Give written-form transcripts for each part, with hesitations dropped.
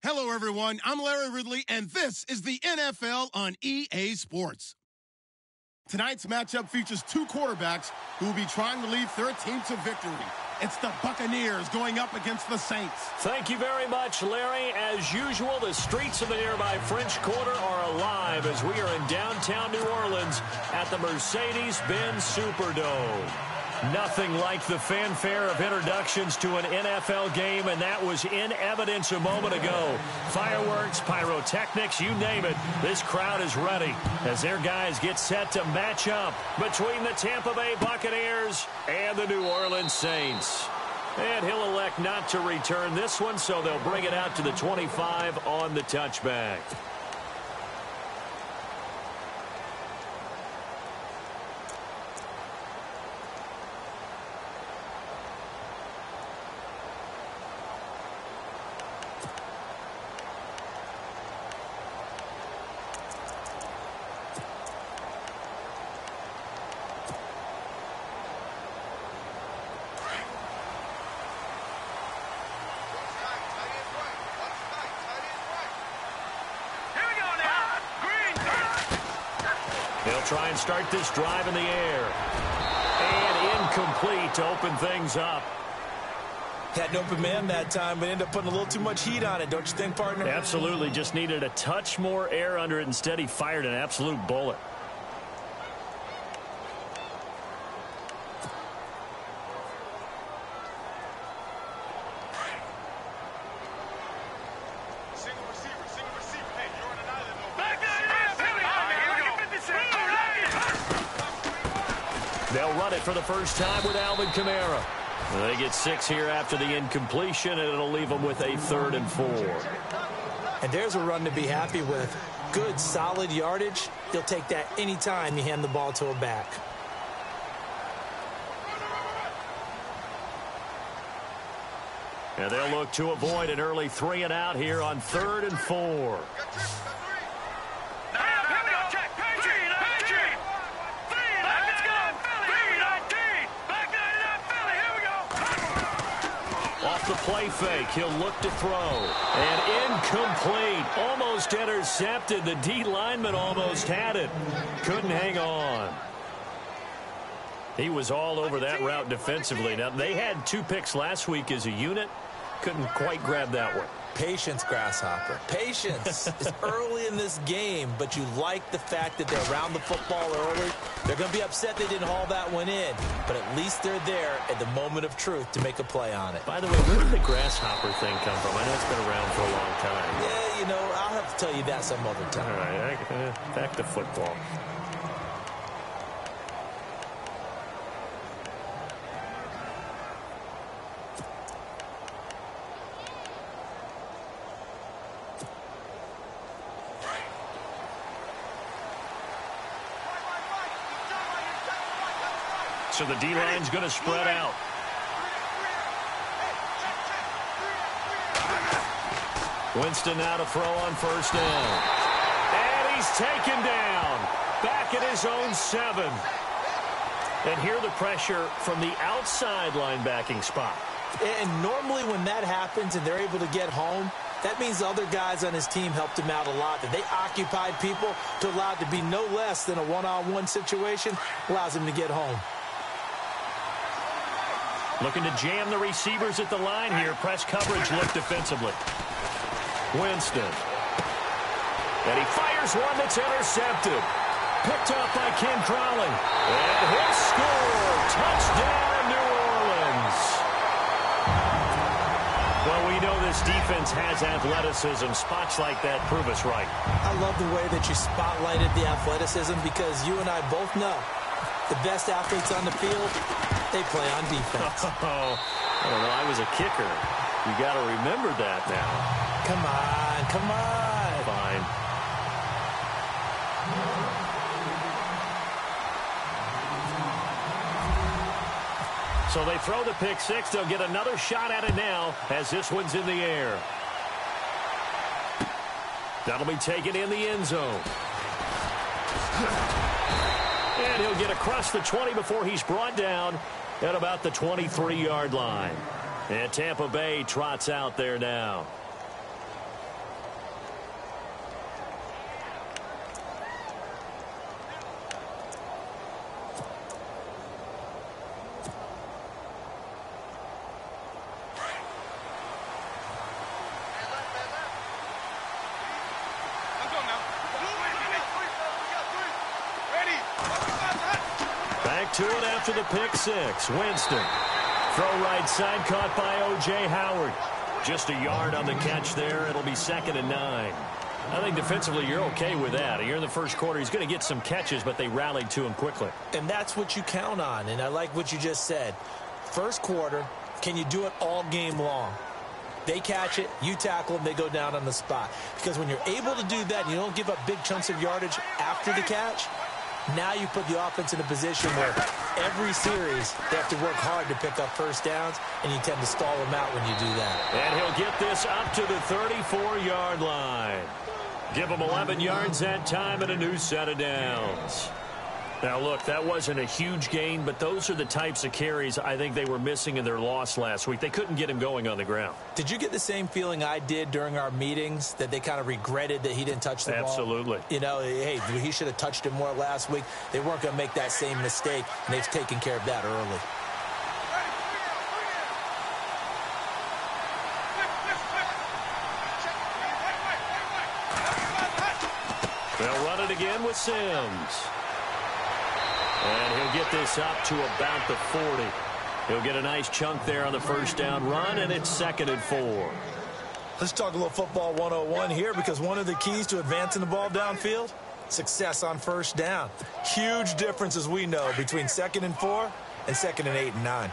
Hello, everyone. I'm Larry Ridley, and this is the NFL on EA Sports. Tonight's matchup features two quarterbacks who will be trying to lead their team to victory. It's the Buccaneers going up against the Saints. Thank you very much, Larry. As usual, the streets of the nearby French Quarter are alive as we are in downtown New Orleans at the Mercedes-Benz Superdome. Nothing like the fanfare of introductions to an NFL game, and that was in evidence a moment ago. Fireworks, pyrotechnics, you name it. This crowd is ready as their guys get set to match up between the Tampa Bay Buccaneers and the New Orleans Saints. And he'll elect not to return this one, so they'll bring it out to the 25 on the touchback. Try and start this drive in the air. And incomplete to open things up. Had an open man that time, but ended up putting a little too much heat on it, don't you think, partner? Absolutely. Just needed a touch more air under it. Instead, he fired an absolute bullet. They'll run it for the first time with Alvin Kamara. They get 6 here after the incompletion, and it'll leave them with a 3rd and 4. And there's a run to be happy with. Good, solid yardage. He'll take that any time you hand the ball to a back. And they'll look to avoid an early 3 and out here on 3rd and 4. Off the play fake, he'll look to throw. And incomplete. Almost intercepted. The D lineman almost had it. Couldn't hang on. He was all over that route defensively. Now, they had 2 picks last week as a unit. Couldn't quite grab that one. Patience, Grasshopper. Patience. It's early in this game, but you like the fact that they're around the football early. They're going to be upset they didn't haul that one in, but at least they're there at the moment of truth to make a play on it. By the way, where did the Grasshopper thing come from? I know it's been around for a long time. Yeah, you know, I'll have to tell you that some other time. All right, back to football. So the D-line's going to spread out. Winston now to throw on 1st down. And he's taken down. Back at his own 7. And here the pressure from the outside linebacking spot. And normally when that happens and they're able to get home, that means the other guys on his team helped him out a lot. That they occupied people to allow it to be no less than a one-on-one situation allows him to get home. Looking to jam the receivers at the line here. Press coverage look defensively. Winston. And he fires one that's intercepted. Picked up by Ken Crowley. And he'll score. Touchdown, New Orleans. Well, we know this defense has athleticism. Spots like that prove us right. I love the way that you spotlighted the athleticism because you and I both know the best athletes on the field, they play on defense. Oh, I don't know. I was a kicker. You got to remember that now. Come on, come on. Fine. So they throw the pick 6. They'll get another shot at it now as this one's in the air. That'll be taken in the end zone. And he'll get across the 20 before he's brought down at about the 23-yard line. And Tampa Bay trots out there now. Back to it after the pick six. Winston. Throw right side caught by O.J. Howard. Just a yard on the catch there. It'll be 2nd and 9. I think defensively you're okay with that. Here in the first quarter, he's going to get some catches, but they rallied to him quickly. And that's what you count on, and I like what you just said. First quarter, can you do it all game long? They catch it, you tackle them, they go down on the spot. Because when you're able to do that and you don't give up big chunks of yardage after the catch, now you put the offense in a position where every series they have to work hard to pick up first downs, and you tend to stall them out when you do that. And he'll get this up to the 34-yard line. Give him 11 yards that time and a new set of downs. Now, look, that wasn't a huge gain, but those are the types of carries I think they were missing in their loss last week. They couldn't get him going on the ground. Did you get the same feeling I did during our meetings, that they kind of regretted that he didn't touch the ball? Absolutely. You know, hey, he should have touched it more last week. They weren't going to make that same mistake, and they've taken care of that early. They'll run it again with Sims. And he'll get this up to about the 40. He'll get a nice chunk there on the first down run, and it's 2nd and 4. Let's talk a little football 101 here, because one of the keys to advancing the ball downfield, success on first down. Huge difference, as we know, between 2nd and 4 and 2nd and 8 and 9.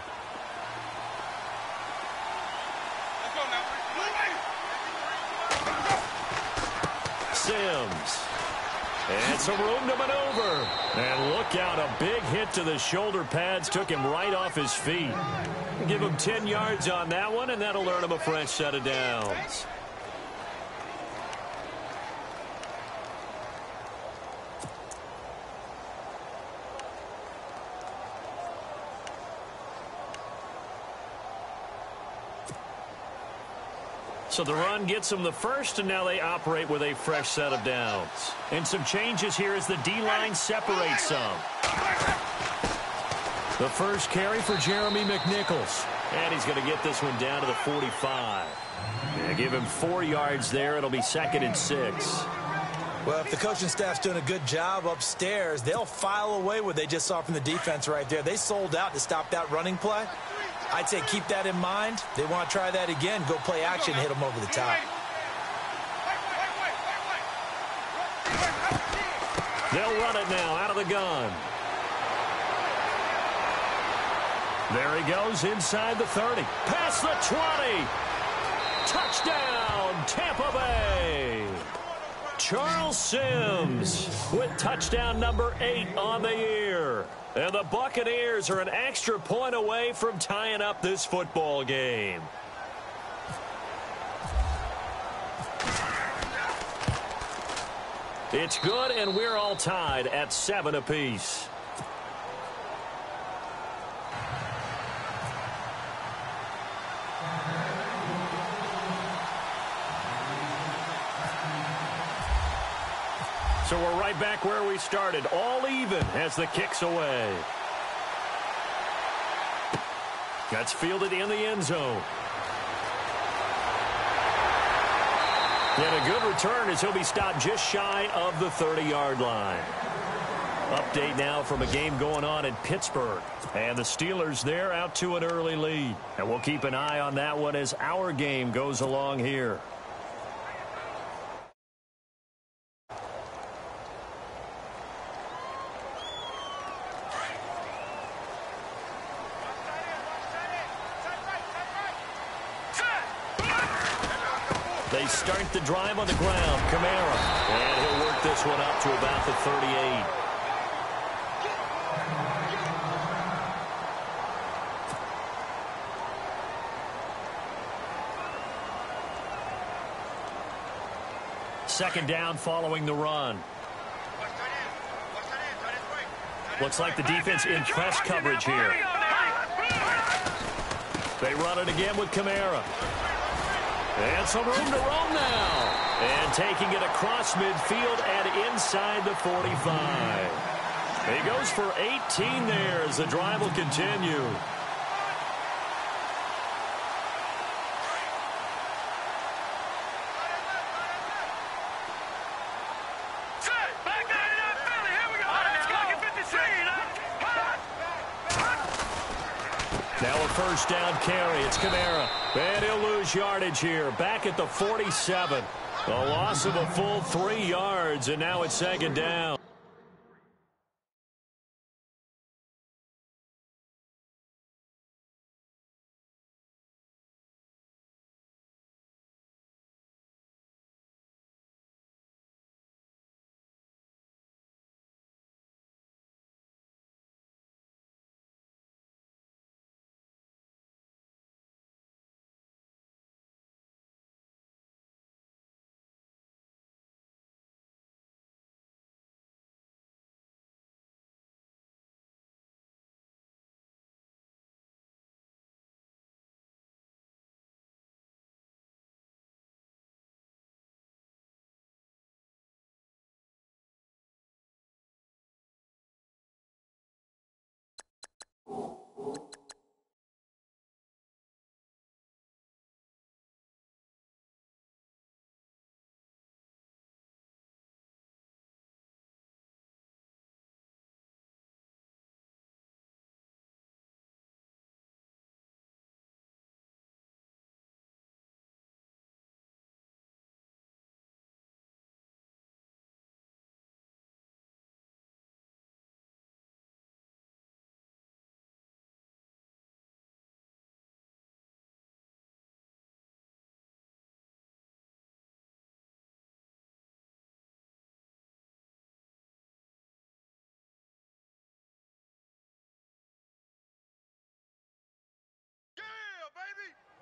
Sims. And some room to maneuver. And look out, a big hit to the shoulder pads took him right off his feet. Give him 10 yards on that one, and that'll earn him a fresh set of downs. So the run gets them the first, and now they operate with a fresh set of downs. And some changes here as the D-line separates some. The first carry for Jeremy McNichols. And he's going to get this one down to the 45. Yeah, give him 4 yards there. It'll be 2nd and 6. Well, if the coaching staff's doing a good job upstairs, they'll file away what they just saw from the defense right there. They sold out to stop that running play. I'd say keep that in mind. They want to try that again. Go play action, hit them over the top. They'll run it now out of the gun. There he goes inside the 30. Past the 20. Touchdown, Tampa Bay. Charles Sims with touchdown number 8 on the year. And the Buccaneers are an extra point away from tying up this football game. It's good, and we're all tied at 7 apiece. So we're right back where we started, all even as the kick's away. That's fielded in the end zone. And a good return as he'll be stopped just shy of the 30-yard line. Update now from a game going on in Pittsburgh. And the Steelers there out to an early lead. And we'll keep an eye on that one as our game goes along here. They start the drive on the ground. Kamara. And he'll work this one up to about the 38. Second down following the run. Looks like the defense in press coverage here. They run it again with Kamara. And some room to roam now. And taking it across midfield and inside the 45. He goes for 18 there as the drive will continue. Now a first down carry. It's Kamara. And he'll lose yardage here. Back at the 47. A loss of a full 3 yards, and now it's second down.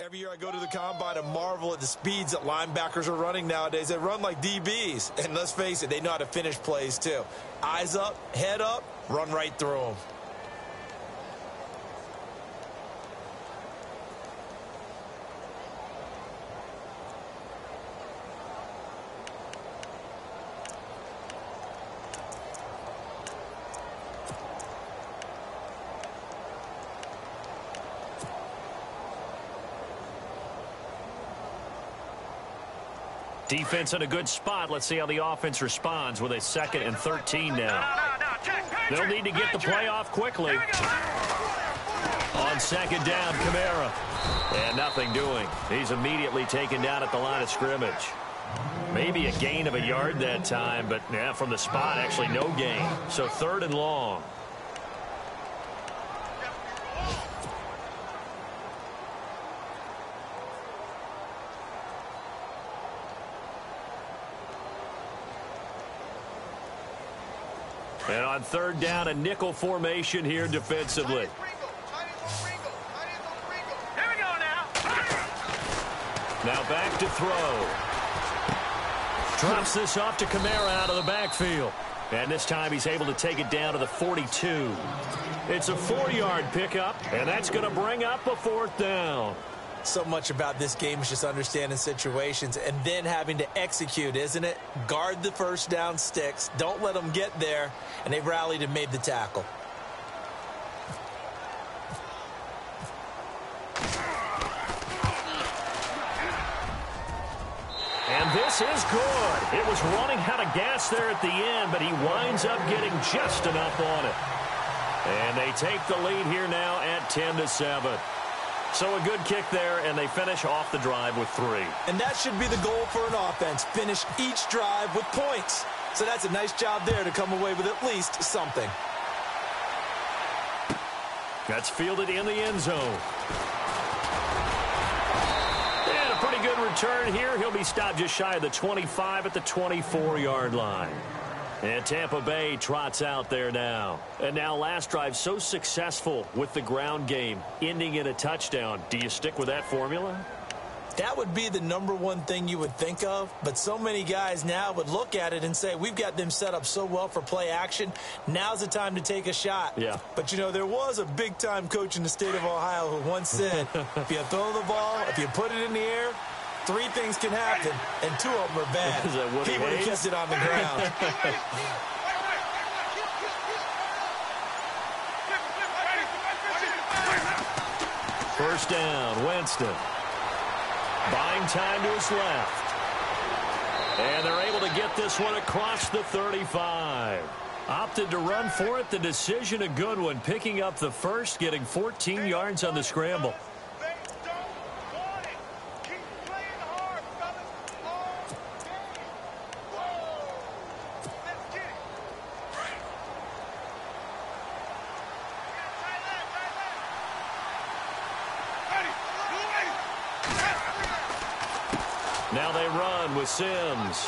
Every year I go to the combine and marvel at the speeds that linebackers are running nowadays. They run like DBs. And let's face it, they know how to finish plays too. Eyes up, head up, run right through them. Defense in a good spot. Let's see how the offense responds with a 2nd and 13 now. They'll need to get the play off quickly. On 2nd down, Kamara. And nothing doing. He's immediately taken down at the line of scrimmage. Maybe a gain of a yard that time, but yeah, from the spot, actually no gain. So 3rd and long. And on 3rd down, a nickel formation here defensively. Here we go now. Now back to throw. Drops this off to Kamara out of the backfield. And this time he's able to take it down to the 42. It's a 4-yard pickup, and that's going to bring up a 4th down. So much about this game is just understanding situations and then having to execute, isn't it? Guard the first down sticks. Don't let them get there. And they've rallied and made the tackle. And this is good. It was running out of gas there at the end, but he winds up getting just enough on it. And they take the lead here now at 10-7. So a good kick there, and they finish off the drive with 3. And that should be the goal for an offense. Finish each drive with points. So that's a nice job there to come away with at least something. That's fielded in the end zone. And a pretty good return here. He'll be stopped just shy of the 25 at the 24-yard line. And Tampa Bay trots out there now. And now last drive so successful with the ground game, ending in a touchdown. Do you stick with that formula? That would be the #1 thing you would think of, but so many guys now would look at it and say, we've got them set up so well for play action. Now's the time to take a shot. Yeah. But, you know, there was a big-time coach in the state of Ohio who once said, if you throw the ball, if you put it in the air, 3 things can happen, and 2 of them are bad. Is that what he would have kept it on the ground. First down, Winston. Buying time to his left. And they're able to get this one across the 35. Opted to run for it. The decision a good one. Picking up the first, getting 14 yards on the scramble. Now they run with Sims.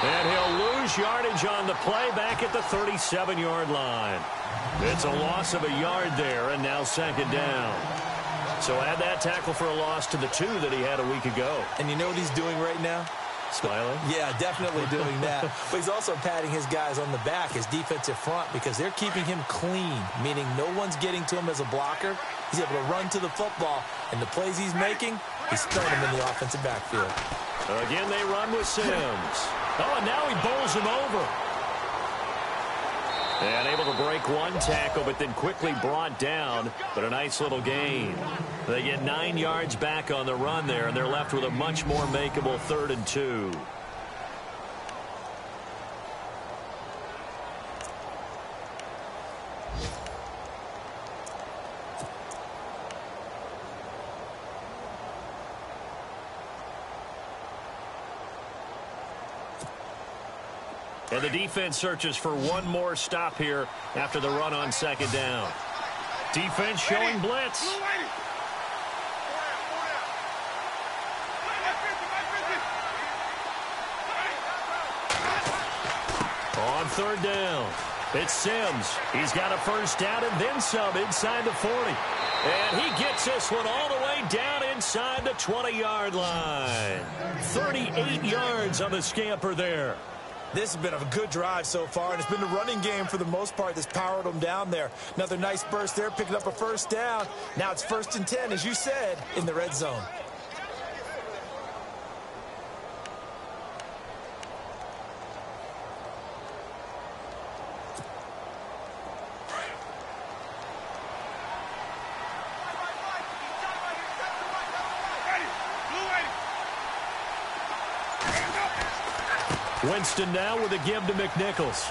And he'll lose yardage on the play back at the 37-yard line. It's a loss of a yard there, and now second down. So add that tackle for a loss to the 2 that he had a week ago. And you know what he's doing right now? Smiling? Yeah, definitely doing that. But he's also patting his guys on the back, his defensive front, because they're keeping him clean, meaning no one's getting to him as a blocker. He's able to run to the football, and the plays he's making, he's throwing them in the offensive backfield. Again, they run with Sims. Oh, and now he bowls him over. And able to break one tackle, but then quickly brought down. But a nice little gain. They get 9 yards back on the run there, and they're left with a much more makeable 3rd and 2. And the defense searches for one more stop here after the run on second down. Defense showing blitz. On 3rd down, it's Sims. He's got a first down and then some inside the 40. And he gets this one all the way down inside the 20-yard line. 38 yards on the scamper there. This has been a good drive so far, and it's been the running game for the most part that's powered them down there. Another nice burst there, picking up a first down. Now it's 1st and 10, as you said, in the red zone. Winston now with a give to McNichols.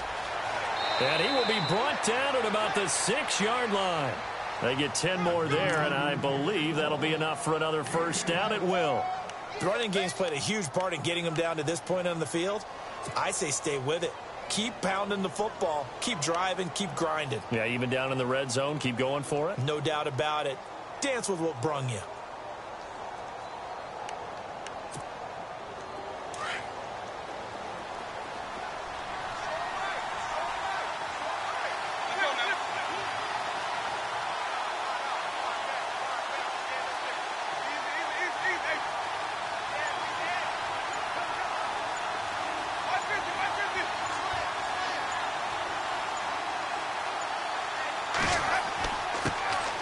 And he will be brought down at about the 6-yard line. They get 10 more there, and I believe that'll be enough for another first down. It will. The running game's played a huge part in getting them down to this point on the field. I say stay with it. Keep pounding the football. Keep driving. Keep grinding. Yeah, even down in the red zone, keep going for it. No doubt about it. Dance with what brung you.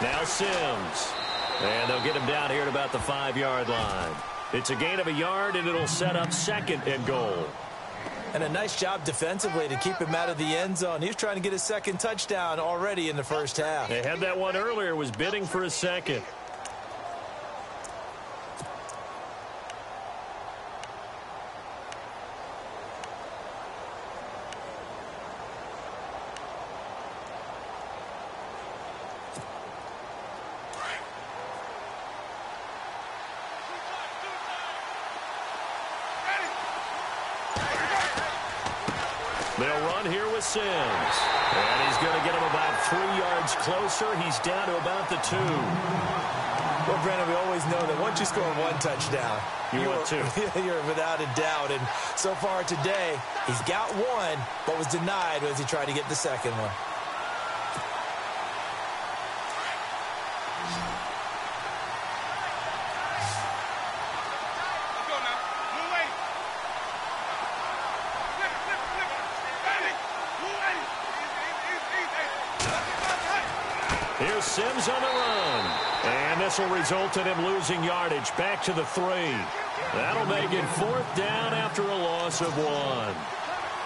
Now Sims. And they'll get him down here at about the 5-yard line. It's a gain of a yard, and it'll set up 2nd and goal. And a nice job defensively to keep him out of the end zone. He was trying to get his 2nd touchdown already in the first half. They had that one earlier, was bidding for a 2nd. They'll run here with Sims. And he's going to get him about 3 yards closer. He's down to about the 2. Well, Brandon, we always know that once you score one touchdown, you're 2. You're without a doubt. And so far today, he's got one, but was denied as he tried to get the second one. Here's Sims on the run. And this will result in him losing yardage back to the 3. That'll make it 4th down after a loss of 1.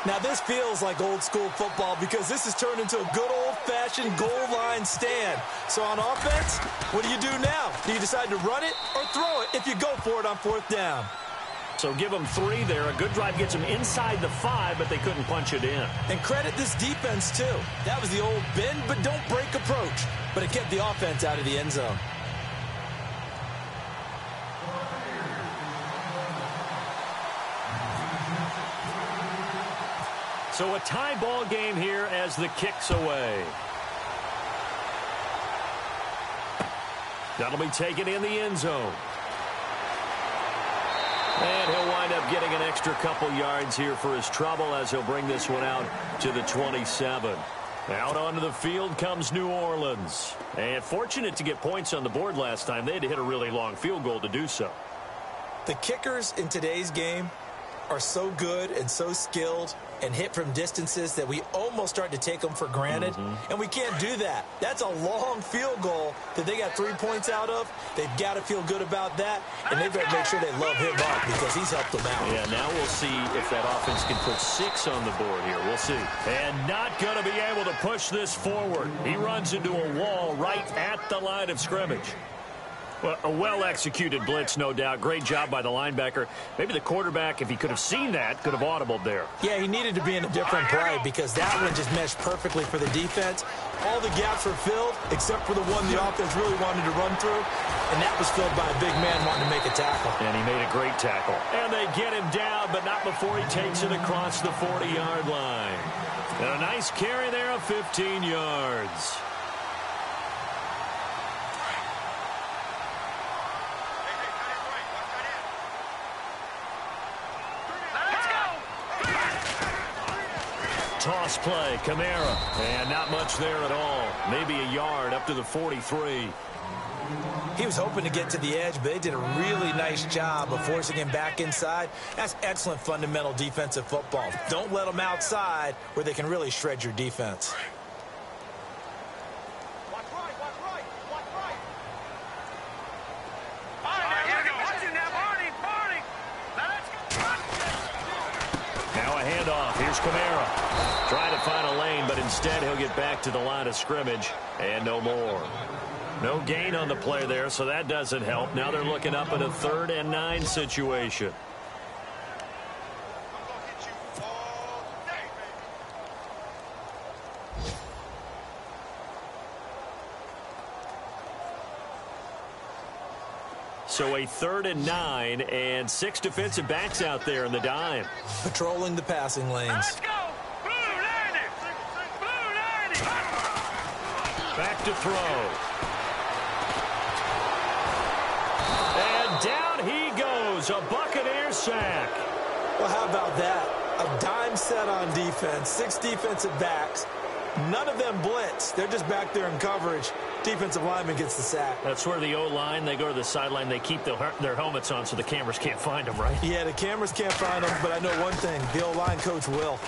Now, this feels like old-school football because this has turned into a good old-fashioned goal line stand. So on offense, what do you do now? Do you decide to run it or throw it if you go for it on 4th down? So give them 3 there. A good drive gets them inside the 5, but they couldn't punch it in. And credit this defense, too. That was the old bend but don't break approach, but it kept the offense out of the end zone. So a tie ball game here as the kick's away. That'll be taken in the end zone. And he'll wind up getting an extra couple yards here for his trouble as he'll bring this one out to the 27. Out onto the field comes New Orleans. And fortunate to get points on the board last time. They had to hit a really long field goal to do so. The kickers in today's game are so good and so skilled and hit from distances that we almost start to take them for granted. And we can't do that. That's a long field goal that they got 3 points out of. They've got to feel good about that, and they've got to make sure they love him up because he's helped them out. Yeah, now we'll see if that offense can put 6 on the board here. We'll see. And not going to be able to push this forward. He runs into a wall right at the line of scrimmage. Well, a well-executed blitz, no doubt. Great job by the linebacker. Maybe the quarterback, if he could have seen that, could have audibled there. Yeah, he needed to be in a different play because that one just meshed perfectly for the defense. All the gaps were filled except for the one the offense really wanted to run through, and that was filled by a big man wanting to make a tackle. And he made a great tackle. And they get him down, but not before he takes it across the 40-yard line. And a nice carry there of 15 yards. Toss play, Kamara, and not much there at all. Maybe a yard up to the 43. He was hoping to get to the edge, but they did a really nice job of forcing him back inside. That's excellent fundamental defensive football. Don't let them outside where they can really shred your defense. Now a handoff. Here's Kamara. Trying to find a lane, but instead he'll get back to the line of scrimmage and no more. No gain on the play there, so that doesn't help. Now they're looking up at a 3rd and 9 situation. So a 3rd and 9 and 6 defensive backs out there in the dime. Patrolling the passing lanes. Let's go! Blue 90! Blue 90! Back to throw. And down he goes. A Buccaneer sack. Well, how about that? A dime set on defense, 6 defensive backs. None of them blitz. They're just back there in coverage. Defensive lineman gets the sack. That's where the O-line, they go to the sideline, they keep their helmets on so the cameras can't find them, right? Yeah, the cameras can't find them, but I know one thing. The O-line coach will.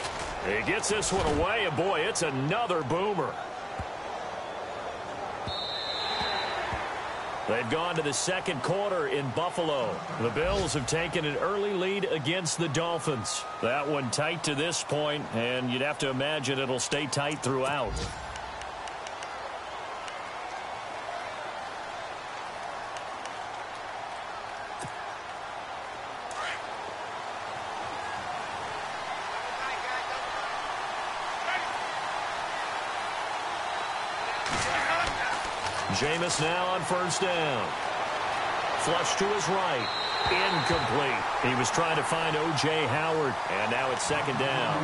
He gets this one away, and boy, it's another boomer. They've gone to the second quarter in Buffalo. The Bills have taken an early lead against the Dolphins. That one tight to this point, and you'd have to imagine it'll stay tight throughout. Jameis now on 1st down. Flush to his right. Incomplete. He was trying to find O.J. Howard, and now it's 2nd down.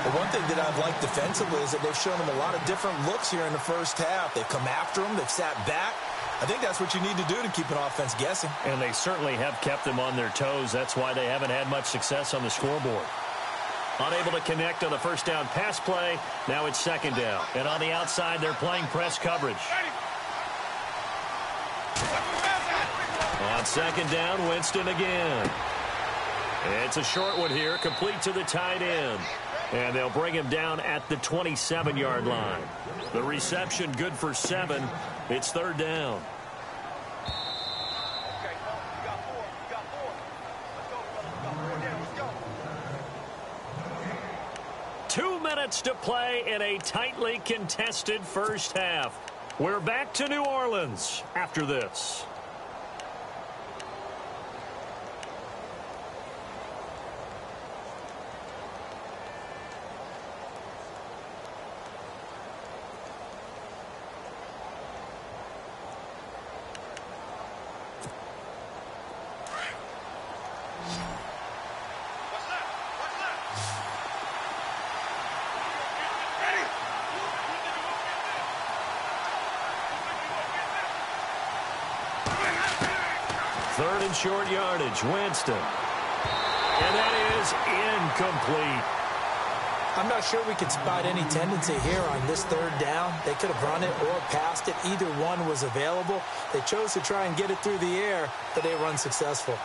The one thing that I've liked defensively is that they've shown him a lot of different looks here in the first half. They've come after him. They've sat back. I think that's what you need to do to keep an offense guessing. And they certainly have kept them on their toes. That's why they haven't had much success on the scoreboard. Unable to connect on the 1st down pass play. Now it's 2nd down. And on the outside, they're playing press coverage. On 2nd down, Winston again. It's a short one here, complete to the tight end. And they'll bring him down at the 27-yard line. The reception good for 7. It's 3rd down. Two minutes to play in a tightly contested first half. We're back to New Orleans after this. Third and short yardage. Winston. And that is incomplete. I'm not sure we could spot any tendency here on this third down. They could have run it or passed it. Either one was available. They chose to try and get it through the air, but they were unsuccessful.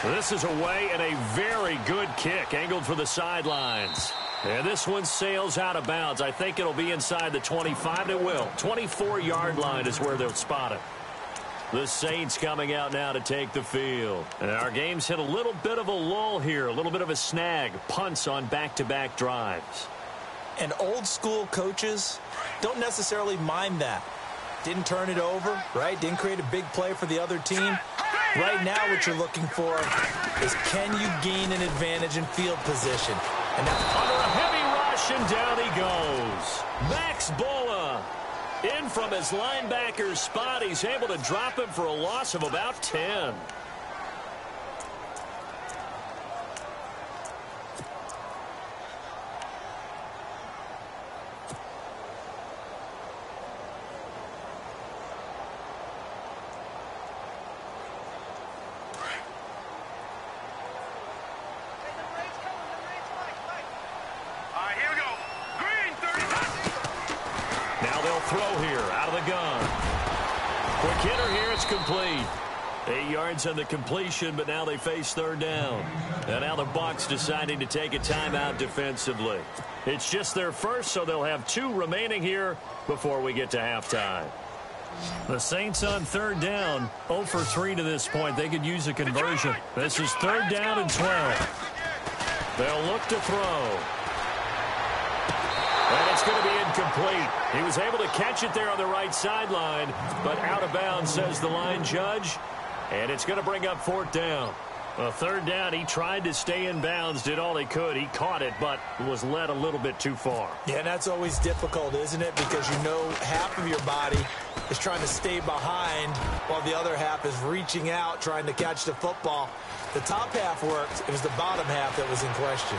This is away and a very good kick angled for the sidelines. And this one sails out of bounds. I think it'll be inside the 25. It will. 24-yard line is where they'll spot it. The Saints coming out now to take the field. And our game's hit a little bit of a lull here, a little bit of a snag. Punts on back-to-back drives. And old-school coaches don't necessarily mind that. Didn't turn it over, right? Didn't create a big play for the other team. Right now what you're looking for is can you gain an advantage in field position? And that's under a heavy rush, and down he goes. Max Bola in from his linebacker's spot. He's able to drop him for a loss of about 10. Throw here out of the gun. Quick hitter here. It's complete. 8 yards on the completion, but now they face third down. And now the Bucs deciding to take a timeout defensively. It's just their first, so they'll have 2 remaining here before we get to halftime. The Saints on third down, 0 for 3 to this point. They could use a conversion. This is third down and 12. They'll look to throw. And it's going to be incomplete. He was able to catch it there on the right sideline, but out of bounds, says the line judge. And it's going to bring up fourth down. Well, third down, he tried to stay in bounds, did all he could. He caught it, but was led a little bit too far. Yeah, and that's always difficult, isn't it? Because you know half of your body is trying to stay behind while the other half is reaching out, trying to catch the football. The top half worked. It was the bottom half that was in question.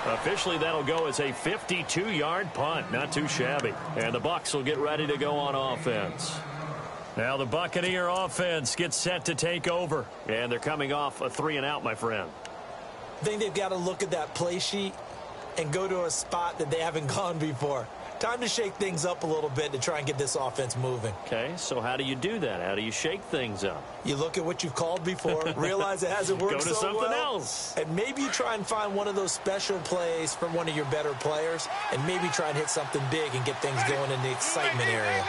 Officially, that'll go as a 52-yard punt. Not too shabby. And the Bucs will get ready to go on offense. Now the Buccaneer offense gets set to take over. And they're coming off a 3-and-out, my friend. I think they've got to look at that play sheet and go to a spot that they haven't gone before. Time to shake things up a little bit to try and get this offense moving. Okay, so how do you do that? How do you shake things up? You look at what you've called before, realize it hasn't worked so well. Go to something else. And maybe you try and find one of those special plays from one of your better players, and maybe try and hit something big and get things going in the excitement area.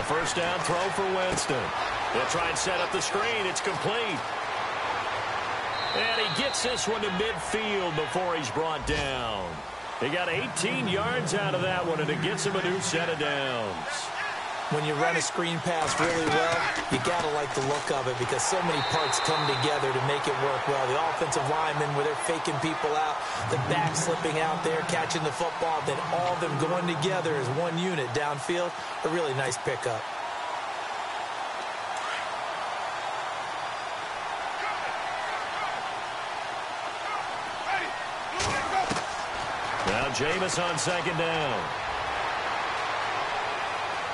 First down throw for Winston. They'll try and set up the screen. It's complete. And he gets this one to midfield before he's brought down. He got 18 yards out of that one, and it gets him a new set of downs. When you run a screen pass really well, you got to like the look of it because so many parts come together to make it work well. The offensive linemen, where they're faking people out, the back slipping out there, catching the football, then all of them going together as one unit downfield. A really nice pickup. Now Jameis on second down.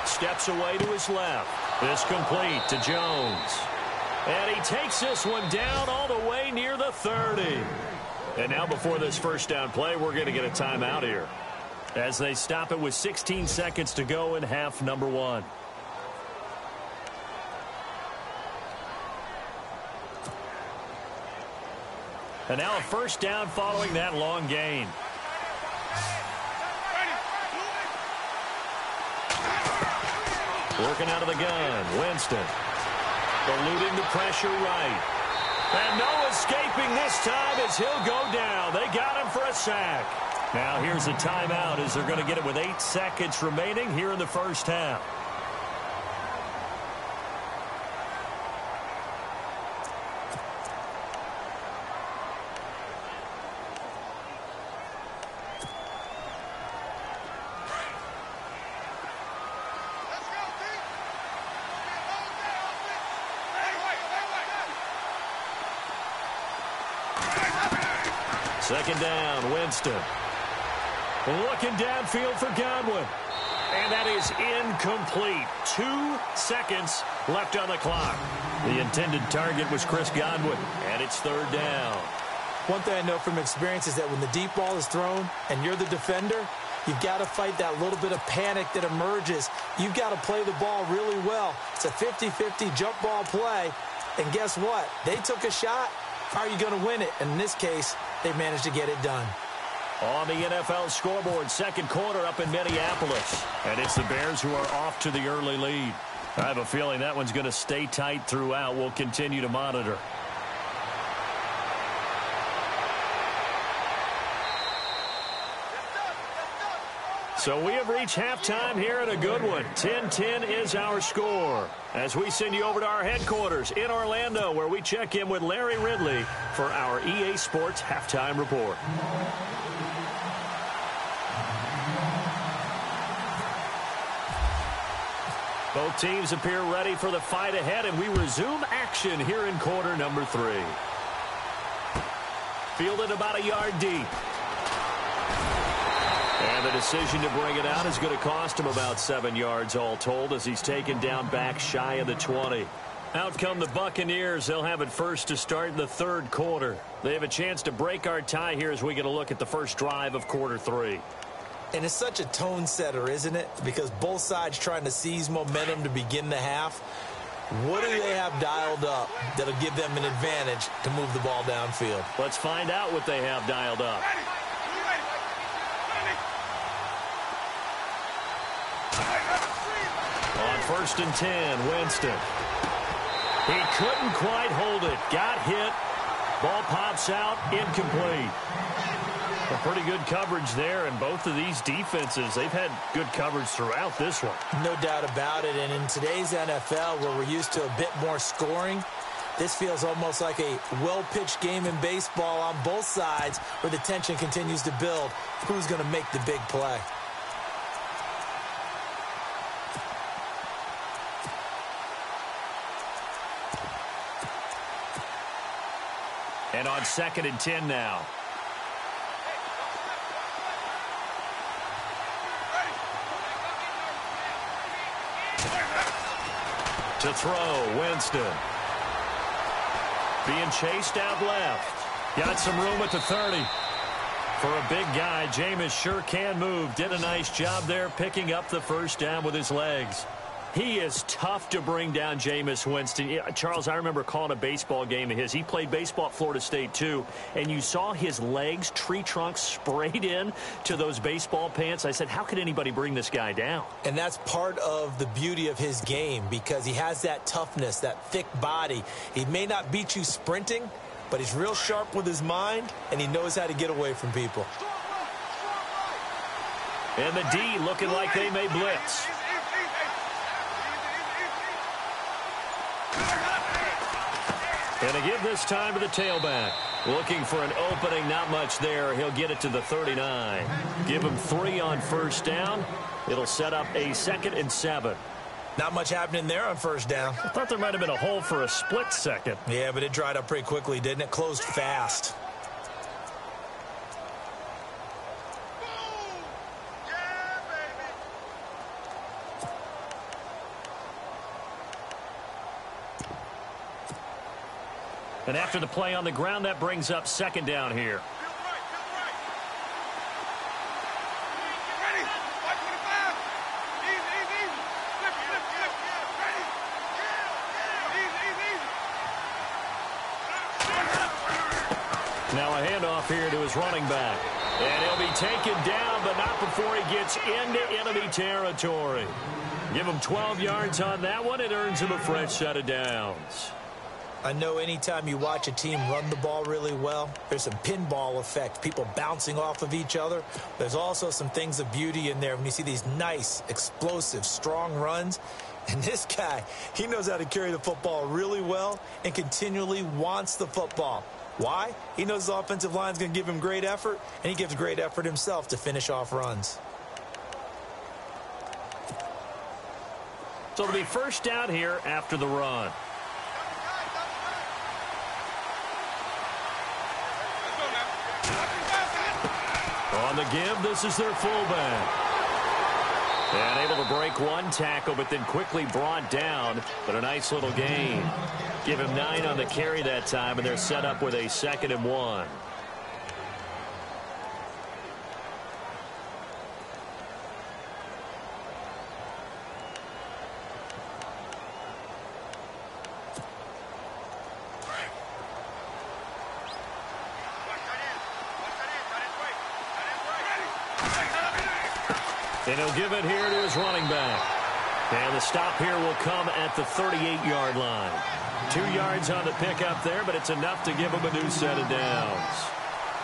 Steps away to his left. This complete to Jones. And he takes this one down all the way near the 30. And now before this first down play, we're going to get a timeout here, as they stop it with 16 seconds to go in half number 1. And now a first down following that long gain. Working out of the gun, Winston. Eluding the pressure right. And no escaping this time as he'll go down. They got him for a sack. Now here's a timeout as they're going to get it with 8 seconds remaining here in the first half. Second down, Winston. Looking downfield for Godwin. And that is incomplete. 2 seconds left on the clock. The intended target was Chris Godwin, and it's third down. One thing I know from experience is that when the deep ball is thrown and you're the defender, you've got to fight that little bit of panic that emerges. You've got to play the ball really well. It's a 50-50 jump ball play. And guess what? They took a shot. How are you going to win it? And in this case, they managed to get it done. On the NFL scoreboard, second quarter up in Minneapolis. And it's the Bears who are off to the early lead. I have a feeling that one's going to stay tight throughout. We'll continue to monitor. So we have reached halftime here at a good one. 10-10 is our score. As we send you over to our headquarters in Orlando, where we check in with Larry Ridley for our EA Sports Halftime Report. Both teams appear ready for the fight ahead, and we resume action here in quarter number 3. Fielded about a yard deep. And the decision to bring it out is going to cost him about 7 yards all told, as he's taken down back shy of the 20. Out come the Buccaneers. They'll have it first to start in the third quarter. They have a chance to break our tie here as we get a look at the first drive of quarter 3. And it's such a tone setter, isn't it? Because both sides trying to seize momentum to begin the half. What do they have dialed up that'll give them an advantage to move the ball downfield? Let's find out what they have dialed up. On 1st and 10, Winston. He couldn't quite hold it. Got hit. Ball pops out. Incomplete. A pretty good coverage there, and both of these defenses, they've had good coverage throughout this one. No doubt about it, and in today's NFL, where we're used to a bit more scoring, this feels almost like a well-pitched game in baseball on both sides, where the tension continues to build. Who's going to make the big play? And on 2nd and 10 now. To throw, Winston. Being chased out left. Got some room at the 30. For a big guy, Jameis sure can move. Did a nice job there picking up the first down with his legs. He is tough to bring down, Jameis Winston. Yeah, Charles, I remember calling a baseball game of his. He played baseball at Florida State, too. And you saw his legs, tree trunks sprayed in to those baseball pants. I said, how could anybody bring this guy down? And that's part of the beauty of his game, because he has that toughness, that thick body. He may not beat you sprinting, but he's real sharp with his mind, and he knows how to get away from people. And the D looking like they may blitz. And to give this time to the tailback. Looking for an opening, not much there. He'll get it to the 39. Give him 3 on first down. It'll set up a 2nd and 7. Not much happening there on first down. I thought there might have been a hole for a split second. Yeah, but it dried up pretty quickly, didn't it? Closed fast. And after the play on the ground, that brings up 2nd down here. Now a handoff here to his running back. And he'll be taken down, but not before he gets into enemy territory. Give him 12 yards on that one. It earns him a fresh set of downs. I know anytime you watch a team run the ball really well, there's some pinball effect, people bouncing off of each other. There's also some things of beauty in there when you see these nice, explosive, strong runs. And this guy, he knows how to carry the football really well and continually wants the football. Why? He knows the offensive line's going to give him great effort, and he gives great effort himself to finish off runs. So it'll be first down here after the run. the give. This is their fullback. And able to break one tackle, but then quickly brought down. But a nice little gain. Give him 9 on the carry that time, and they're set up with a 2nd and 1. And he'll give it here to his running back. And the stop here will come at the 38-yard line. 2 yards on the pickup there, but it's enough to give him a new set of downs.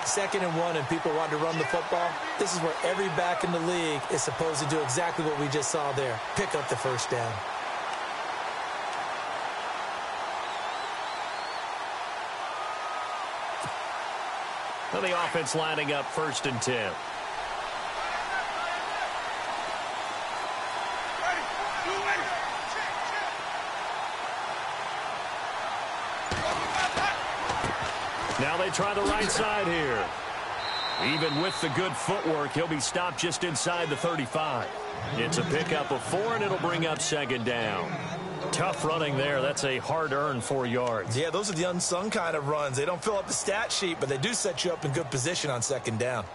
2nd and 1 and people want to run the football. This is where every back in the league is supposed to do exactly what we just saw there. Pick up the first down. Well, the offense lining up 1st and 10. Now they try the right side here. Even with the good footwork, he'll be stopped just inside the 35. It's a pickup of 4, and it'll bring up 2nd down. Tough running there. That's a hard-earned 4 yards. Yeah, those are the unsung kind of runs. They don't fill up the stat sheet, but they do set you up in good position on 2nd down.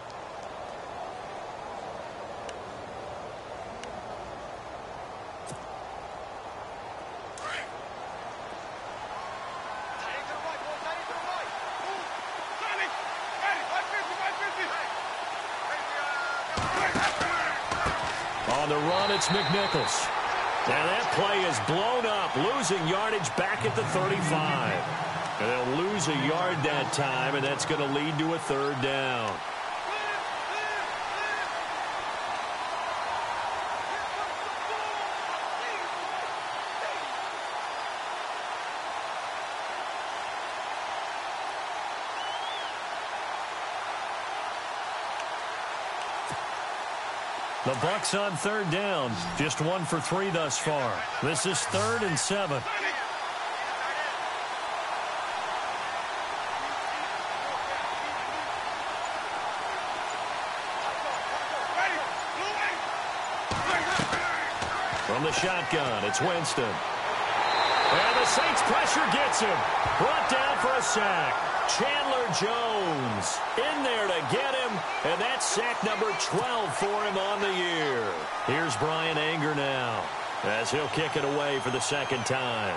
On the run, it's McNichols. And that play is blown up, losing yardage back at the 35. And they'll lose a yard that time, and that's going to lead to a 3rd down. The Bucs on 3rd down. Just 1 for 3 thus far. This is 3rd and 7. From the shotgun, it's Winston. And the Saints pressure gets him. Brought down for a sack. Chandler Jones in there to get him, and that's sack number 12 for him on the year. Here's Brian Anger now as he'll kick it away for the 2nd time.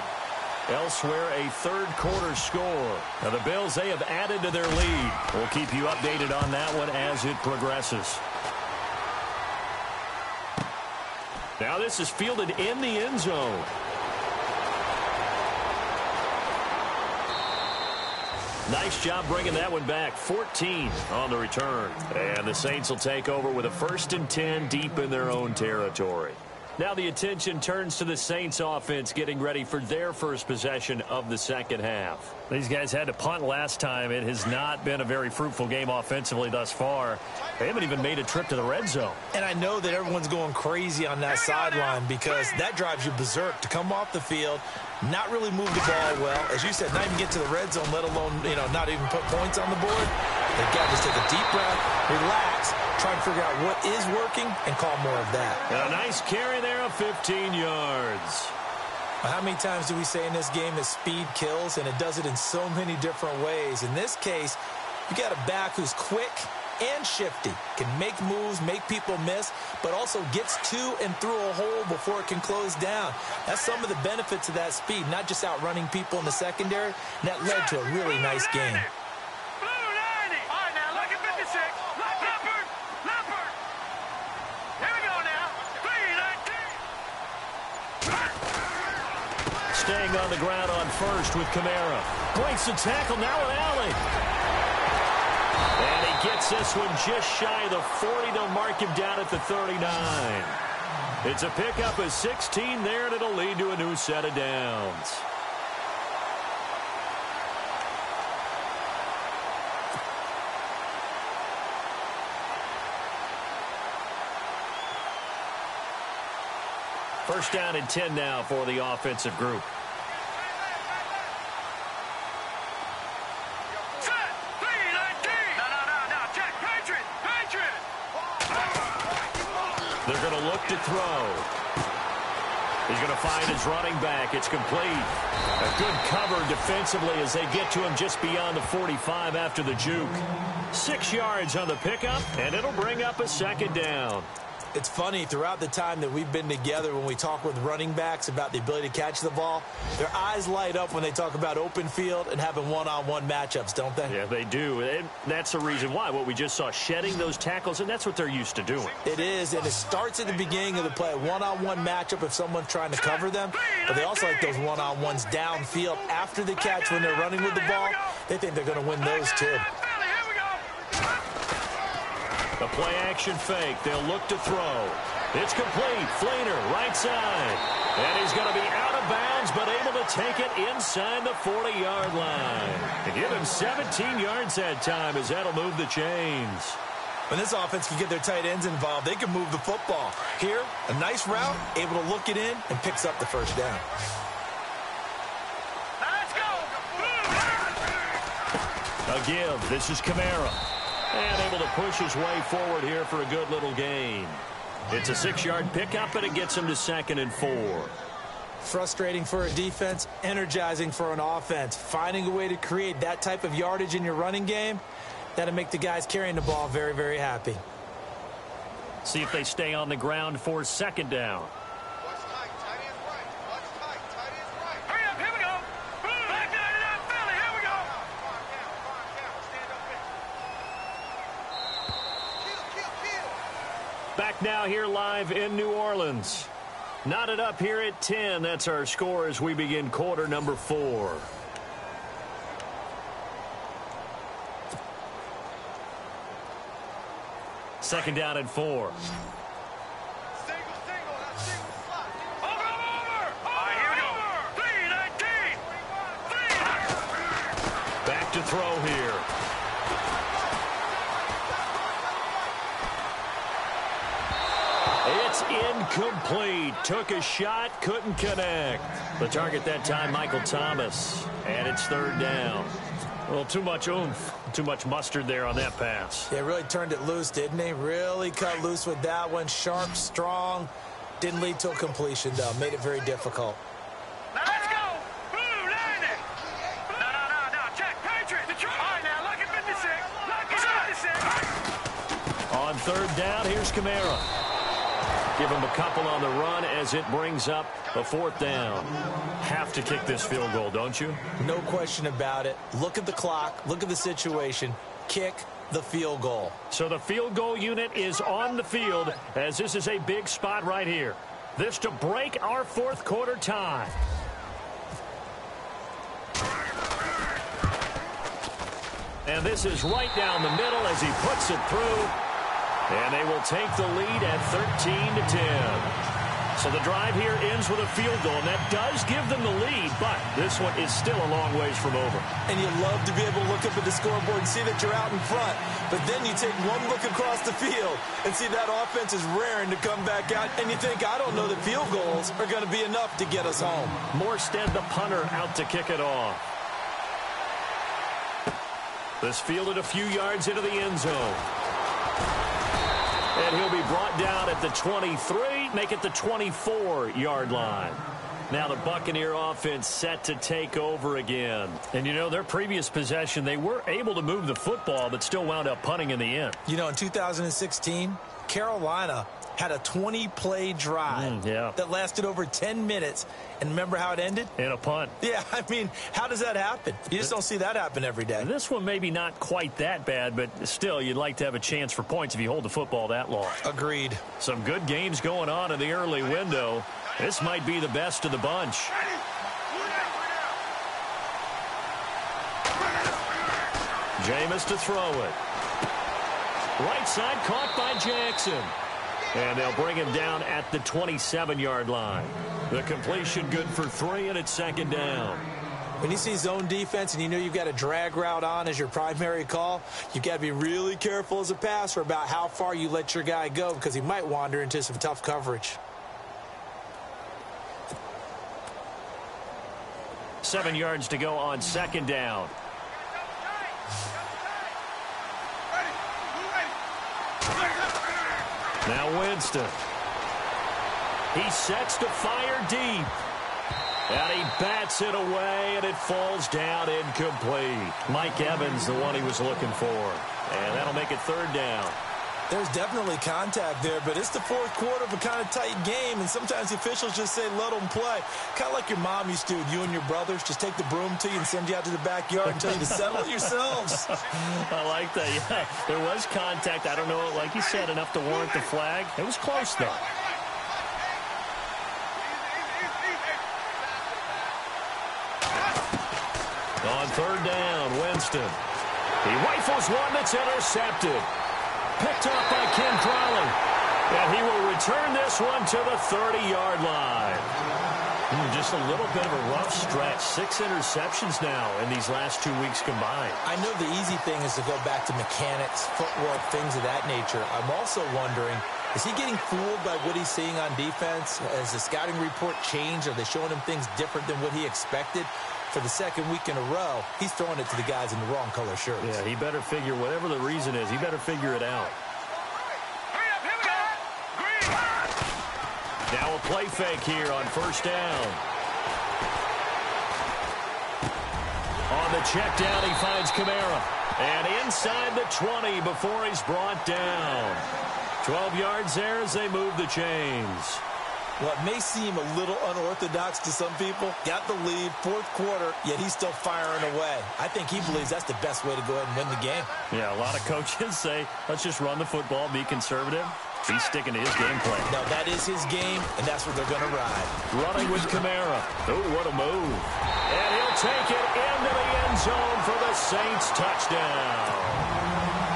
Elsewhere, a 3rd quarter score. Now the Bills, they have added to their lead. We'll keep you updated on that one as it progresses. Now this is fielded in the end zone. Nice job bringing that one back. 14 on the return. And the Saints will take over with a 1st and 10 deep in their own territory. Now the attention turns to the Saints offense getting ready for their first possession of the 2nd half. These guys had to punt last time. It has not been a very fruitful game offensively thus far. They haven't even made a trip to the red zone. And I know that everyone's going crazy on that sideline because that drives you berserk to come off the field, not really move the ball well. As you said, not even get to the red zone, let alone, not even put points on the board. They've got to just take a deep breath, relax, try to figure out what is working, and call more of that. And a nice carry there of 15 yards. How many times do we say in this game that speed kills, and it does it in so many different ways? In this case, you got a back who's quick and shifty, can make moves, make people miss, but also gets to and through a hole before it can close down. That's some of the benefits of that speed, not just outrunning people in the secondary, and that led to a really nice game. Staying on the ground on 1st with Kamara. Breaks the tackle now with Alley. And he gets this one just shy of the 40. They'll mark him down at the 39. It's a pickup of 16 there, and it'll lead to a new set of downs. First down and 10 now for the offensive group. They're going to look to throw. He's going to find his running back. It's complete. A good cover defensively as they get to him just beyond the 45 after the juke. 6 yards on the pickup, and it'll bring up a second down. It's funny, throughout the time that we've been together, when we talk with running backs about the ability to catch the ball, their eyes light up when they talk about open field and having one-on-one matchups, don't they? Yeah, they do. And that's the reason why. What we just saw, shedding those tackles, and that's what they're used to doing. It is, and it starts at the beginning of the play, a one-on-one matchup if someone's trying to cover them, but they also like those one-on-ones downfield after the catch when they're running with the ball. They think they're going to win those too. The play-action fake. They'll look to throw. It's complete. Fleener, right side. And he's going to be out of bounds, but able to take it inside the 40-yard line. And give him 17 yards that time as that'll move the chains. When this offense can get their tight ends involved, they can move the football. Here, a nice route, able to look it in, and picks up the first down. Let's go. A give. This is Kamara. And able to push his way forward here for a good little gain. It's a 6-yard pickup, and it gets him to 2nd and 4. Frustrating for a defense, energizing for an offense. Finding a way to create that type of yardage in your running game, that'll make the guys carrying the ball very, very happy. See if they stay on the ground for 2nd down. Hurry up, here we go. Back down to that Philly, here we go. Back now here live in New Orleans. Knotted up here at 10. That's our score as we begin quarter number 4. Second down and 4. Back to throw here. It's incomplete. Took a shot, couldn't connect. The target that time, Michael Thomas. And it's 3rd down. Well, too much oomph, too much mustard there on that pass. Yeah, really turned it loose, didn't he? Really cut loose with that one. Sharp, strong. Didn't lead to a completion, though. Made it very difficult. Now let's go. Blue, land it. No. Check. Patriot. All right, now, look at 56. Look at 56. On 3rd down, here's Kamara. Give him a couple on the run as it brings up a 4th down. Have to kick this field goal, don't you? No question about it. Look at the clock. Look at the situation. Kick the field goal. So the field goal unit is on the field as this is a big spot right here. This to break our 4th quarter tie. And this is right down the middle as he puts it through. And they will take the lead at 13-10. So the drive here ends with a field goal, and that does give them the lead, but this one is still a long ways from over. And you love to be able to look up at the scoreboard and see that you're out in front. But then you take one look across the field and see that offense is raring to come back out, and you think, I don't know that field goals are going to be enough to get us home. Morstead, the punter, out to kick it off. This fielded a few yards into the end zone. And he'll be brought down at the 23, make it the 24-yard line. Now the Buccaneer offense set to take over again. And, you know, their previous possession, they were able to move the football, but still wound up punting in the end. You know, in 2016, Carolina had a 20-play drive that lasted over 10 minutes. And remember how it ended? In a punt. Yeah, I mean, how does that happen? You just don't see that happen every day. This one maybe not quite that bad, but still, you'd like to have a chance for points if you hold the football that long. Agreed. Some good games going on in the early window. This might be the best of the bunch. Jameis to throw it. Right side caught by Jackson. And they'll bring him down at the 27-yard line. The completion good for 3, and it's 2nd down. When you see zone defense and you know you've got a drag route on as your primary call, you've got to be really careful as a passer about how far you let your guy go because he might wander into some tough coverage. 7 yards to go on 2nd down. Now Winston. He sets to fire deep. And he bats it away, and it falls down incomplete. Mike Evans, the one he was looking for. And that'll make it third down. There's definitely contact there, but it's the fourth quarter of a kind of tight game, and sometimes the officials just say, let them play. Kind of like your mom used to, you and your brothers, just take the broom to you and send you out to the backyard and tell you to settle it yourselves. I like that, yeah. There was contact. I don't know, like you said, enough to warrant the flag. It was close, though. On third down, Winston. He rifles one that's intercepted. Picked up by Ken Crowley. And he will return this one to the 30-yard line. Just a little bit of a rough stretch. 6 interceptions now in these last 2 weeks combined. I know the easy thing is to go back to mechanics, footwork, things of that nature. I'm also wondering, is he getting fooled by what he's seeing on defense? Has the scouting report changed? Are they showing him things different than what he expected? For the second week in a row, he's throwing it to the guys in the wrong color shirts. Yeah, he better figure, whatever the reason is, he better figure it out. Now a play fake here on first down. On the check down, he finds Kamara. And inside the 20 before he's brought down. 12 yards there as they move the chains. What may seem a little unorthodox to some people, got the lead, fourth quarter, yet he's still firing away. I think he believes that's the best way to go ahead and win the game. Yeah, a lot of coaches say, let's just run the football, be conservative. He's sticking to his game plan. No, that is his game, and that's what they're going to ride. Running with Kamara. Oh, what a move. And he'll take it into the end zone for the Saints touchdown.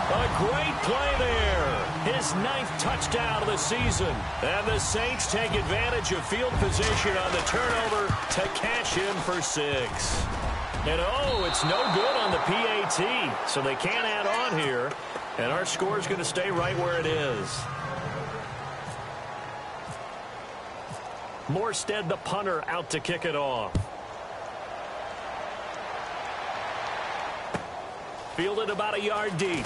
A great play there. His 9th touchdown of the season. And the Saints take advantage of field position on the turnover to cash in for 6. And oh, it's no good on the PAT. So they can't add on here. And our score is going to stay right where it is. Morstead, the punter, out to kick it off. Fielded about a yard deep.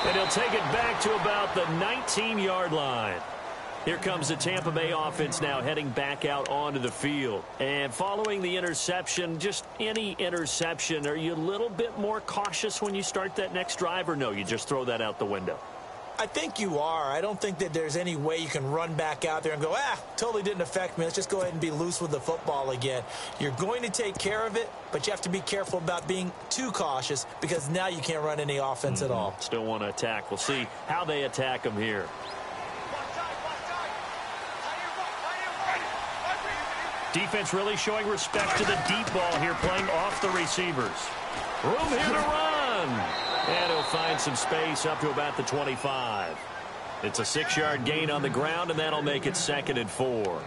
And he'll take it back to about the 19-yard line. Here comes the Tampa Bay offense now heading back out onto the field. And following the interception, just any interception, are you a little bit more cautious when you start that next drive, or no, you just throw that out the window? I think you are. I don't think that there's any way you can run back out there and go, totally didn't affect me. Let's just go ahead and be loose with the football again. You're going to take care of it, but you have to be careful about being too cautious because now you can't run any offense at all. Still want to attack. We'll see how they attack them here. Defense really showing respect to the deep ball here, playing off the receivers. Room here to run. And he'll find some space up to about the 25. It's a 6-yard gain on the ground, and that'll make it 2nd and 4.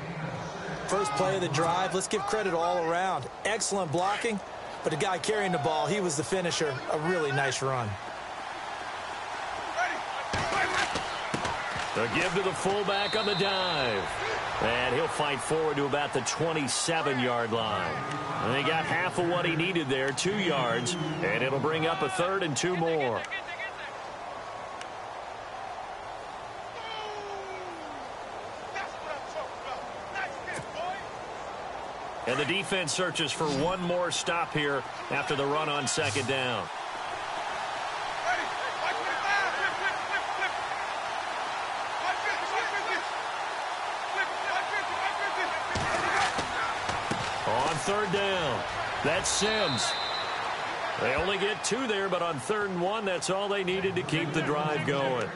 First play of the drive, let's give credit all around. Excellent blocking, but the guy carrying the ball, he was the finisher. A really nice run. The give to the fullback on the dive. And he'll fight forward to about the 27-yard line. And they got half of what he needed there, 2 yards. And it'll bring up a 3rd and 2 more. And the defense searches for one more stop here after the run on 2nd down. On 3rd down, that's Sims. They only get 2 there, but on 3rd and 1, that's all they needed to keep the drive going.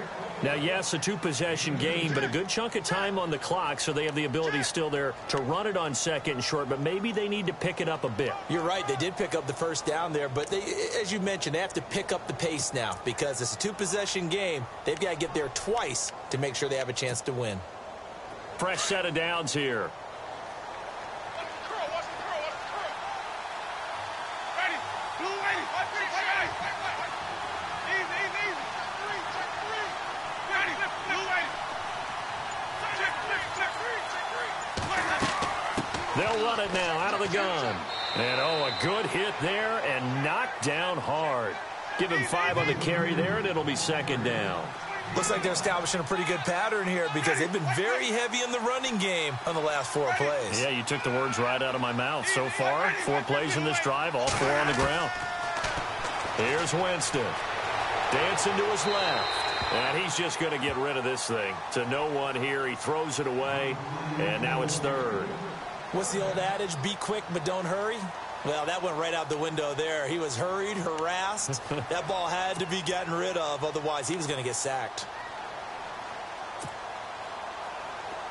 Now, yes, a 2-possession game, but a good chunk of time on the clock, so they have the ability still there to run it on 2nd and short, but maybe they need to pick it up a bit. You're right. They did pick up the first down there, but they, as you mentioned, they have to pick up the pace now because it's a 2-possession game. They've got to get there twice to make sure they have a chance to win. Fresh set of downs here. They'll run it now out of the gun. And, oh, a good hit there and knocked down hard. Give him 5 on the carry there, and it'll be 2nd down. Looks like they're establishing a pretty good pattern here because they've been very heavy in the running game on the last 4 plays. Yeah, you took the words right out of my mouth. So far, 4 plays in this drive, all 4 on the ground. Here's Winston. Dancing to his left. And he's just going to get rid of this thing. To no one here. He throws it away. And now it's 3rd. What's the old adage? Be quick, but don't hurry. Well, that went right out the window there. He was hurried, harassed. That ball had to be gotten rid of. Otherwise, he was going to get sacked.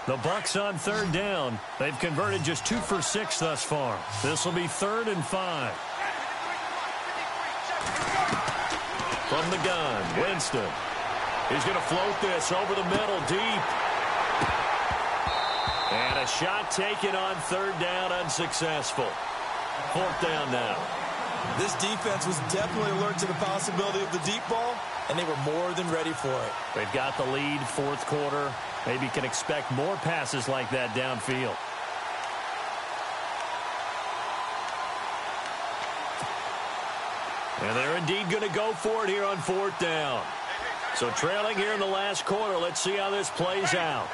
The Bucs on 3rd down. They've converted just 2 for 6 thus far. This will be 3rd and 5. From the gun, Winston. He's going to float this over the middle, deep. And a shot taken on 3rd down, unsuccessful. 4th down now. This defense was definitely alert to the possibility of the deep ball, and they were more than ready for it. They've got the lead, 4th quarter. Maybe can expect more passes like that downfield. And they're indeed going to go for it here on 4th down. So trailing here in the last quarter. Let's see how this plays out.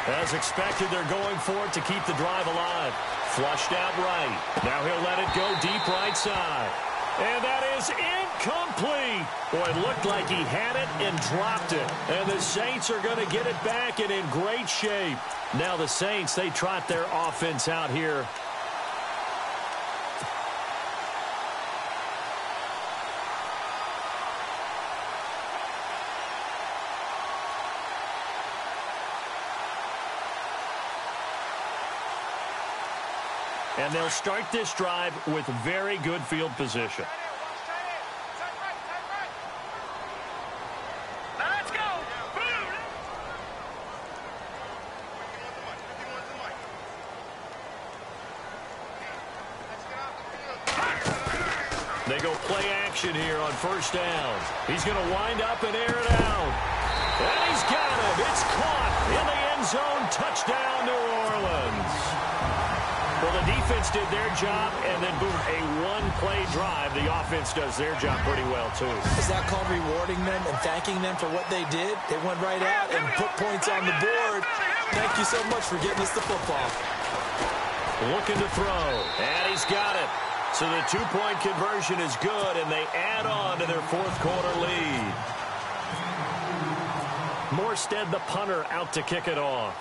As expected, they're going for it to keep the drive alive. Flushed out right. Now he'll let it go deep right side. And that is incomplete. Boy, it looked like he had it and dropped it. And the Saints are going to get it back and in great shape. Now the Saints, they trot their offense out here. And they'll start this drive with very good field position. Let's go. They go play action here on 1st down. He's going to wind up and air it out. And he's got it. It's caught in the end zone. Touchdown, New Orleans. Well, the defense did their job, and then, boom, a one-play drive. The offense does their job pretty well, too. Is that called rewarding them and thanking them for what they did? They went right out and put points on the board. Thank you so much for getting us the football. Looking to throw, and he's got it. So the 2-point conversion is good, and they add on to their 4th quarter lead. Morstead, the punter, out to kick it off.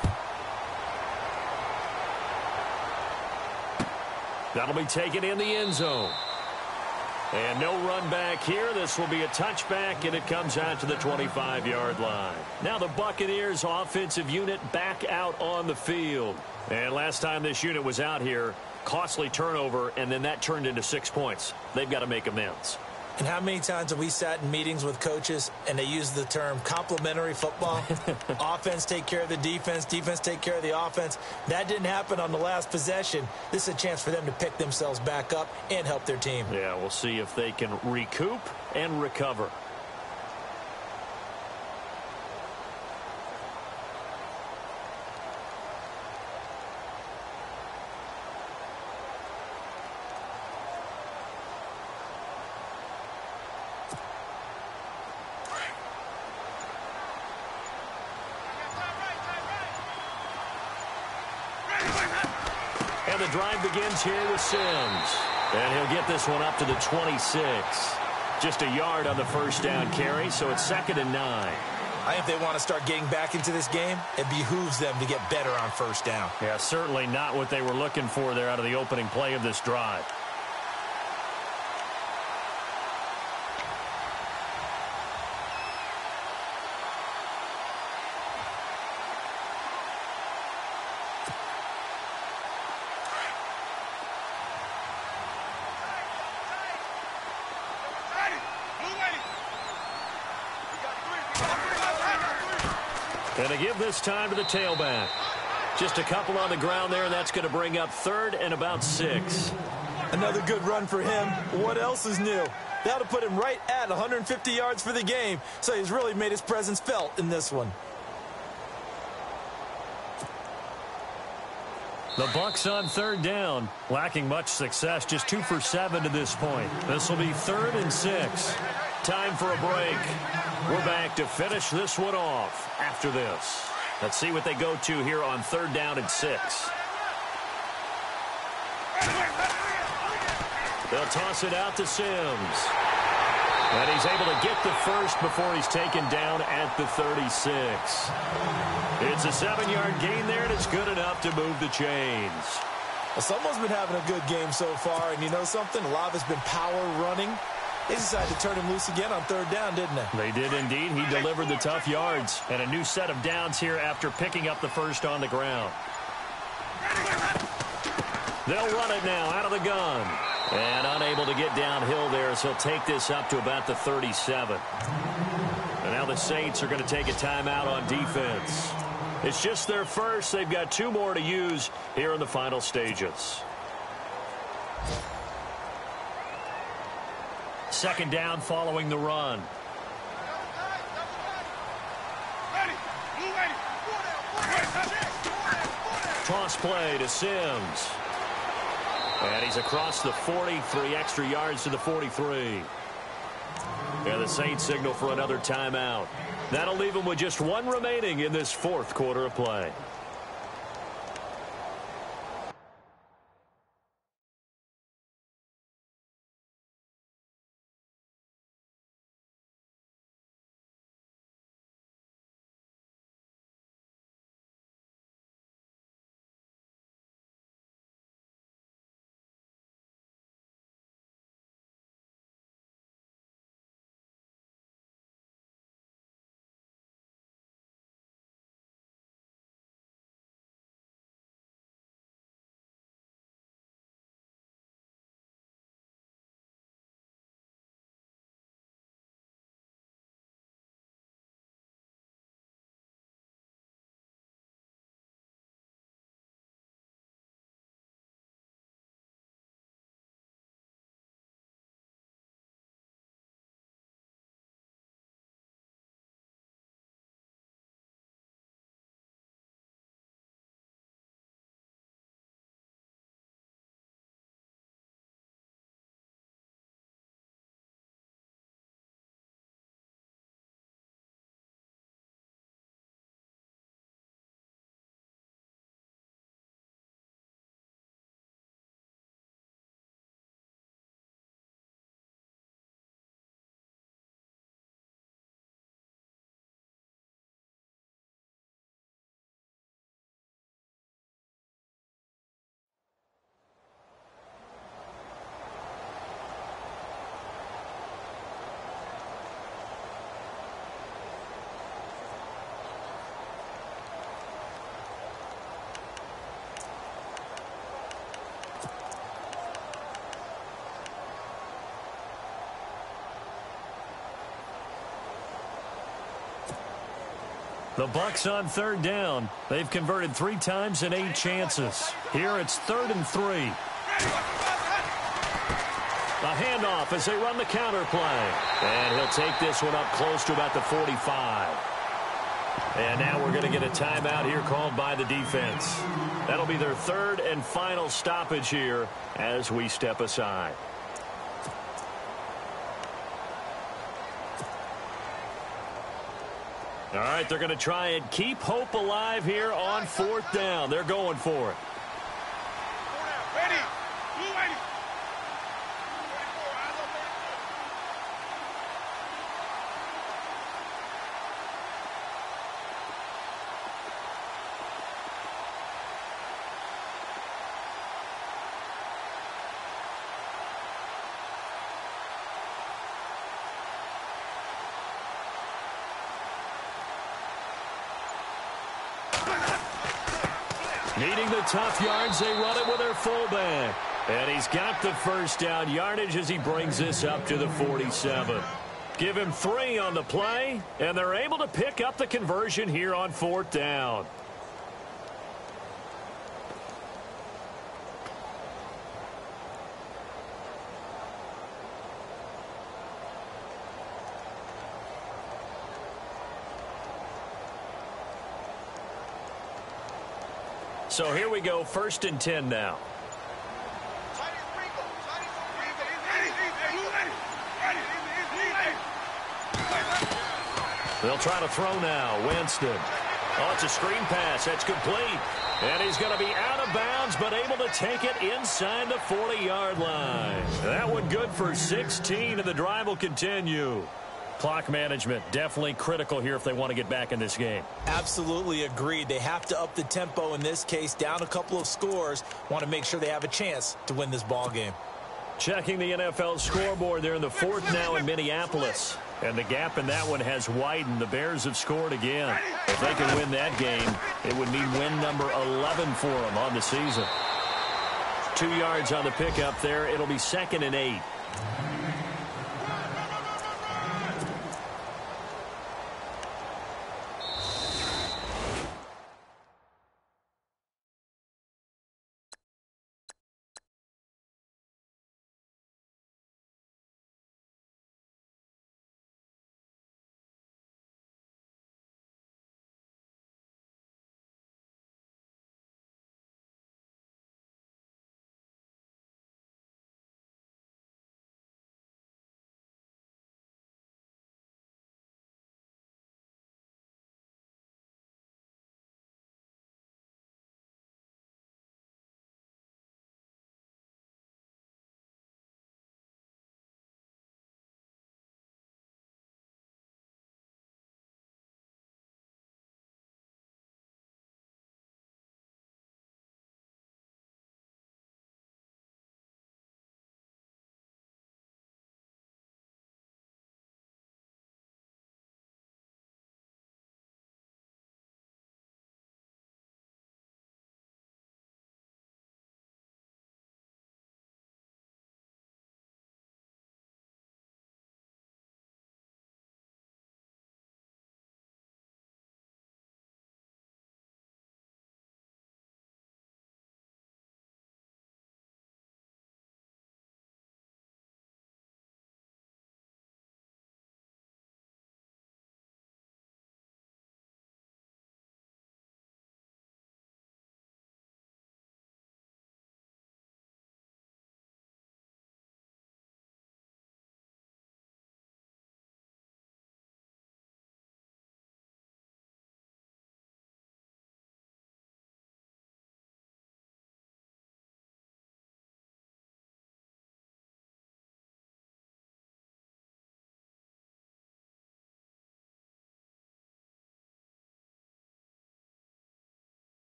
That'll be taken in the end zone. And no run back here. This will be a touchback, and it comes out to the 25-yard line. Now the Buccaneers offensive unit back out on the field. And last time this unit was out here, costly turnover, and then that turned into 6 points. They've got to make amends. And how many times have we sat in meetings with coaches and they use the term complementary football? Offense take care of the defense, defense take care of the offense. That didn't happen on the last possession. This is a chance for them to pick themselves back up and help their team. Yeah, we'll see if they can recoup and recover. And the drive begins here with Sims. And he'll get this one up to the 26. Just a yard on the 1st down carry, so it's 2nd and 9. I think if they want to start getting back into this game, it behooves them to get better on 1st down. Yeah, certainly not what they were looking for there out of the opening play of this drive. And they give this time to the tailback. Just a couple on the ground there, and that's going to bring up 3rd and about 6. Another good run for him. What else is new? That'll put him right at 150 yards for the game, so he's really made his presence felt in this one. The Bucs on third down, lacking much success, just 2 for 7 to this point. This will be 3rd and 6. Time for a break. We're back to finish this one off after this. Let's see what they go to here on 3rd down and 6. They'll toss it out to Sims. And he's able to get the first before he's taken down at the 36. It's a 7-yard gain there, and it's good enough to move the chains. Well, someone's been having a good game so far, and you know something? A lot of it's been power running. They decided to turn him loose again on 3rd down, didn't they? They did indeed. He delivered the tough yards. And a new set of downs here after picking up the first on the ground. They'll run it now out of the gun. And unable to get downhill there, so he'll take this up to about the 37. And now the Saints are going to take a timeout on defense. It's just their first. They've got 2 more to use here in the final stages. 2nd down following the run. Toss play to Sims. And he's across the 40, 3 extra yards to the 43. And the Saints signal for another timeout. That'll leave them with just 1 remaining in this 4th quarter of play. The Bucs on 3rd down. They've converted 3 times in 8 chances. Here it's 3rd and 3. A handoff as they run the counter play. And he'll take this one up close to about the 45. And now we're going to get a timeout here called by the defense. That'll be their 3rd and final stoppage here as we step aside. All right, they're going to try and keep hope alive here on 4th down. They're going for it. Ready. Needing the tough yards, they run it with their fullback. And he's got the first down yardage as he brings this up to the 47. Give him 3 on the play, and they're able to pick up the conversion here on 4th down. So here we go, 1st and 10 now. They'll try to throw now. Winston. Oh, it's a screen pass. That's complete. And he's going to be out of bounds, but able to take it inside the 40-yard line. That one good for 16, and the drive will continue. Clock management definitely critical here if they want to get back in this game. Absolutely agreed. They have to up the tempo in this case, down a couple of scores. Want to make sure they have a chance to win this ball game. Checking the NFL scoreboard, they're in the 4th now in Minneapolis. And the gap in that one has widened. The Bears have scored again. If they can win that game, it would mean win number 11 for them on the season. 2 yards on the pickup there. It'll be 2nd and 8.